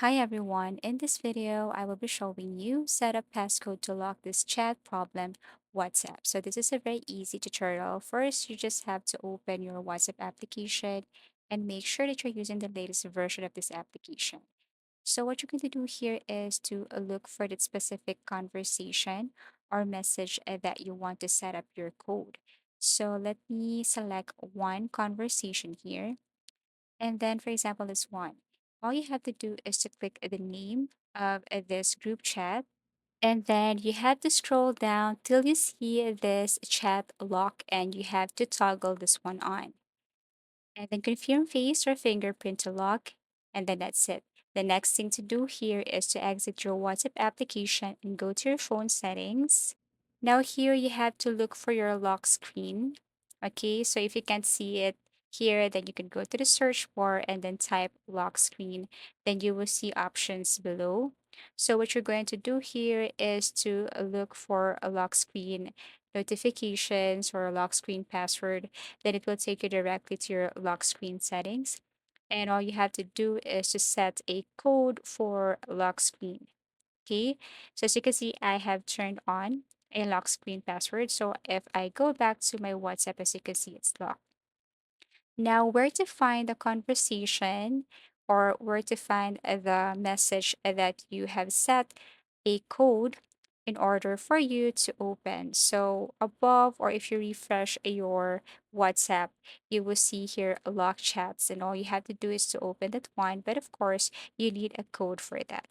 Hi everyone, in this video I will be showing you set up passcode to lock this chat problem WhatsApp. So this is a very easy tutorial. First, you just have to open your WhatsApp application and make sure that you're using the latest version of this application. So what you're going to do here is to look for the specific conversation or message that you want to set up your code. So let me select one conversation here. And then, for example, this one. All you have to do is to click the name of this group chat. And then you have to scroll down till you see this chat lock and you have to toggle this one on. And then confirm face or fingerprint to lock. And then that's it. The next thing to do here is to exit your WhatsApp application and go to your phone settings. Now here you have to look for your lock screen. Okay, so if you can't see it here, then you can go to the search bar and then type lock screen. Then you will see options below. So what you're going to do here is to look for a lock screen notifications or a lock screen password. Then it will take you directly to your lock screen settings. And all you have to do is to set a code for lock screen. Okay, so as you can see, I have turned on a lock screen password. So if I go back to my WhatsApp, as you can see, it's locked. Now, where to find the conversation or where to find the message that you have set a code in order for you to open. So above, or if you refresh your WhatsApp, you will see here lock chats, and all you have to do is to open that one. But of course, you need a code for that.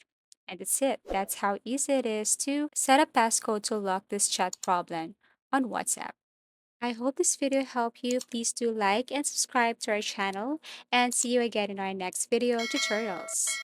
And that's it. That's how easy it is to set a passcode to lock this chat problem on WhatsApp. I hope this video helped you. Please do like and subscribe to our channel and see you again in our next video tutorials.